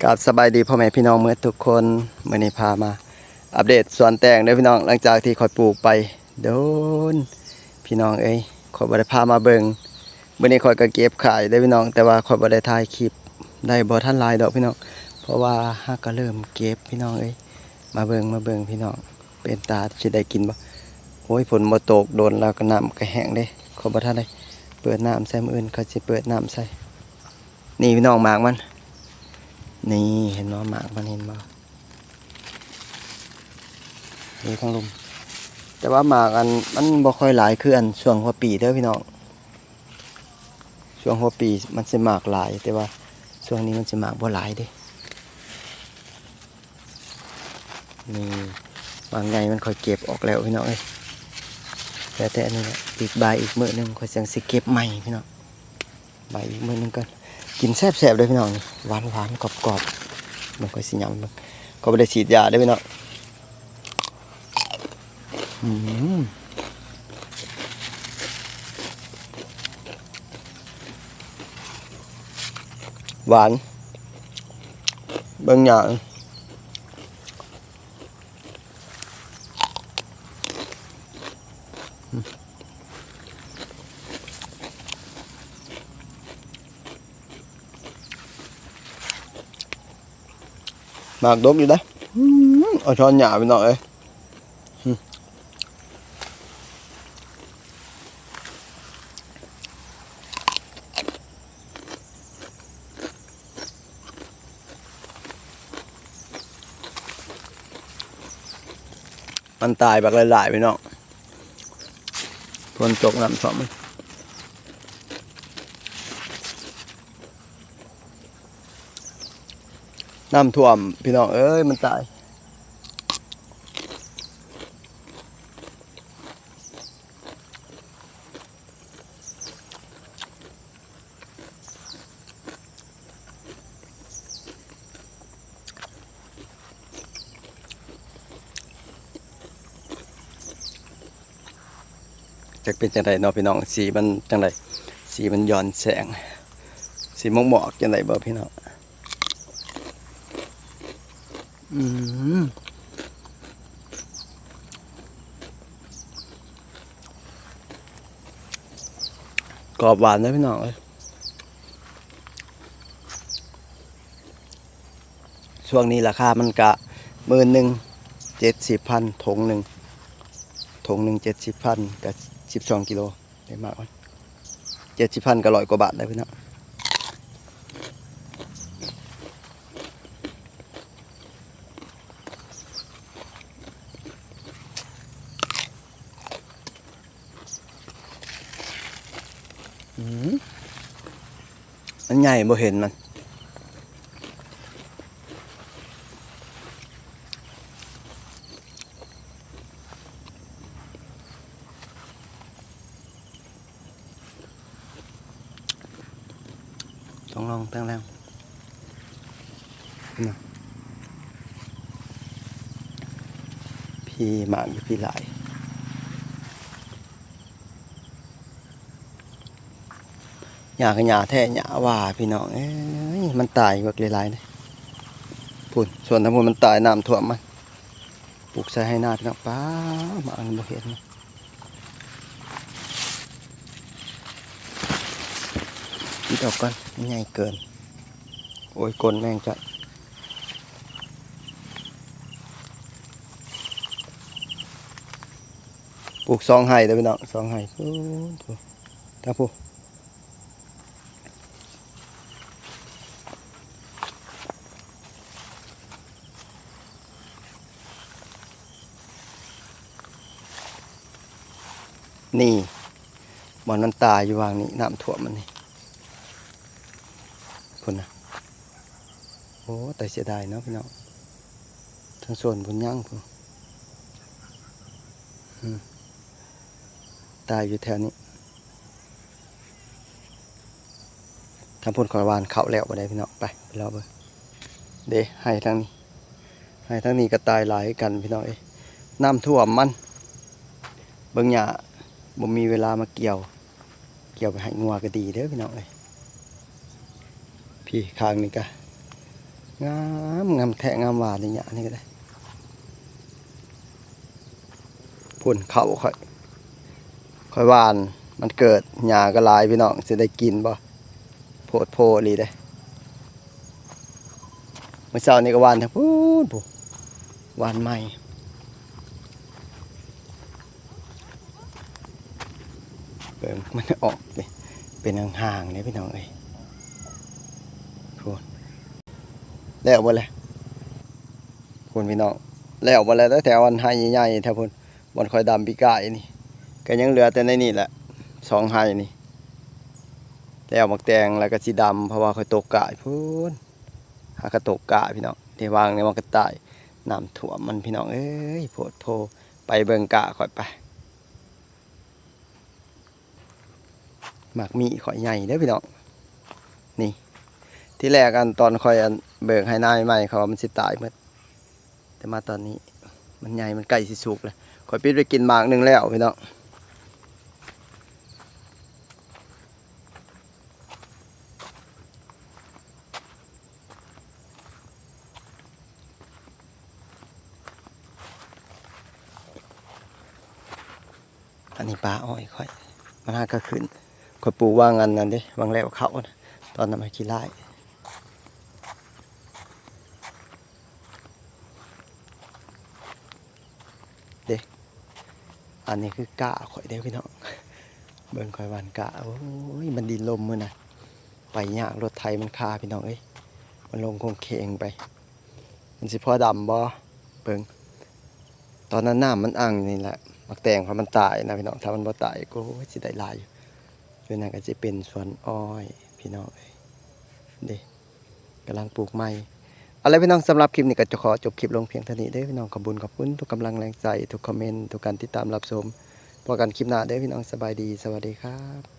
กับสบายดีพ่อแม่พี่น้องเมื่อทุกคนเมื่อนี้พามาอัปเดตสวนแตงเด้อพี่น้องหลังจากที่คอยปลูกไปโดนพี่น้องคอยบ่ได้พามาเบิ่งเมื่อนี้คอยก็เก็บขายได้อพี่น้องแต่ว่าคอยบ่ได้ถ่ายคลิปได้บ่ทันหลายดอกพี่น้องเพราะว่าฮักก็เริ่มเก็บพี่น้องมาเบิ่งพี่น้องเป็นตาสิได้กินบ่โอ้ยฝนบ่ตกโดนแล้วก็น้ำก็แห้งเด้ขอยบ่ทันได้เปิดน้ำใส่มื้ออื่นเขาสิเปิดน้ำใส่นี่พี่น้องหมากมันนี่เห็นบ่หมากมันเห็นบ่นี่ทั้งลุมแต่ว่าหมากอันมันบ่ค่อยหลายคืออันช่วงหัวปีเด้อพี่น้องช่วงหัวปีมันสิหมากหลายแต่ว่าช่วงนี้มันสิหมากบ่หลายเด้นี่บางไงมันค่อยเก็บออกแล้วพี่น้องแต่อันนี้แหละอีกใบอีกมื้อนึงค่อยจังสิเก็บใหม่พี่น้องใบอีกมื้อนึงก่อนกินแซ่บๆเลยพี่น้องนี่หวานๆกรอบๆมันค่อยสิยำมันก็บ่ได้ฉีดยาเด้อพี่น้องหวานบางอย่างหมากดกอยู่ได้เอาช้อนหยาไปหน่อยมันตายแบบหลายๆไปเนาะฝนตกน้ำท่วมน้ำท่วมพี่น้องมันตายจะเป็นจังไรเนาะพี่น้องสีมันจังไรสีมันย้อนแสงสีหมอกจังไรบ่พี่น้องกรอบหวานนะพี่น้องช่วงนี้ราคามันกะ11,070,000ถุงหนึ่ง70,000กับ12 กิโลได้มากกว่า70,000ก็100 กว่าบาทได้พี่น้องมันใหญ่บ่เห็นมันต้องลองตั้งแล้วพี่หมากอยู่พี่หลายหญ้าก็หญ้าแท้หญ้าว่าพี่น้องมันตายแบบหลายๆเลยพุ่นส่วนทั้งหมดมันตายน้ำท่วมมันปลูกใส่ให้หน้าพี่น้องป้ามาอันบ่เห็นคิดออกก่อนใหญ่เกินโอ้ยกลนแม่งจัดปลูก2 ไร่เด้อพี่น้อง2 ไร่ถ้าพูนี่บ่อนมันตายอยู่วางนี้น้ำท่วมมันนี่พุ่นนะโอ้แต่เสียดายเนาะพี่น้องทั้งส่วนพุ่นย่างพุ่นตายอยู่แถวนี้ทำพุ่นขอวานเขาแล้วบ่ได้พี่น้องไปรอเบิ่งเด้ให้ทั้งนี้ก็ตายหลายกันพี่น้องน้ำท่วมมันเบิ่งหญ้าบ่มีเวลามาเกี่ยวไปให้งัวก็ดีเด้อพี่น้องพี่ข้างนี้ก็ งามงามแทะงามหวานอย่างเงี้ยนี่ก็ได้พุ่นเขาค่อยหวานมันเกิดหญ้าก็หลายพี่น้องสิได้กินบ่โพดโพอีหลีเด้เมื่อเช้านี้ก็หวานทั้งพูนผู้หวานใหม่เบิ่งมันออกเป็นห่างๆเลยพี่น้องเอ้ยพูนแล้วบ่เลยพูนพี่น้องแล้วบ่แล้วแต่แถวอันไห้ใหญ่ๆแถวพูนบ่อนคอยดำปีกายนี่ก็ยังเหลือแต่ในนี่แหละ2ไห้นี่แล้วหมักแตงแล้วก็สีดำเพราะว่าคอยตกกะพูนหากระตกกะพี่น้องที่วางในมันก็ตายน้ำท่วมมันพี่น้องเอ้ยโพดโพไปเบิ่งกะค่อยไปหมากมีข่อยใหญ่เด้อพี่น้องนี่ที่แรกอันตอนข่อยอันเบิกให้นายใหม่เขาว่ามันสิตายหมดแต่มาตอนนี้มันใหญ่มันใกล้สิสุกเลยข่อยปิดไปกินหมากหนึงแล้วพี่น้องอันนี้ปลาอ้อยข่อยมันหาก็ขึ้นข่อยปลูกวางอันนั้นเด้วางแล้วเขานะตอนนั้นมาขี้ไล่เด้อันนี้คือกะข่อยเด้อพี่น้องเบิ่งข่อยหวานกะโอ้ยมันดินลมมื้อน่ะไปยากรถไถมันคาพี่น้องเอ้ยมันลงคงเคงไปมันสิพอดำบ่เบิ่งตอนนั้นน้ำมันอังนี่แหละมักแตงเพราะมันตายนะพี่น้องถ้ามันบ่ตายก็สิได้หลายอยู่อยู่นั่นก็สิเป็นสวนอ้อยพี่น้องเอ้ยเด้กำลังปลูกใหม่เอาล่ะพี่น้องสำหรับคลิปนี้ก็จะขอจบคลิปลงเพียงเท่านี้เด้อพี่น้องขอบคุณทุกกำลังแรงใจทุกคอมเมนต์ทุกการติดตามรับชมพบกันคลิปหน้าเด้อพี่น้องสบายดีสวัสดีครับ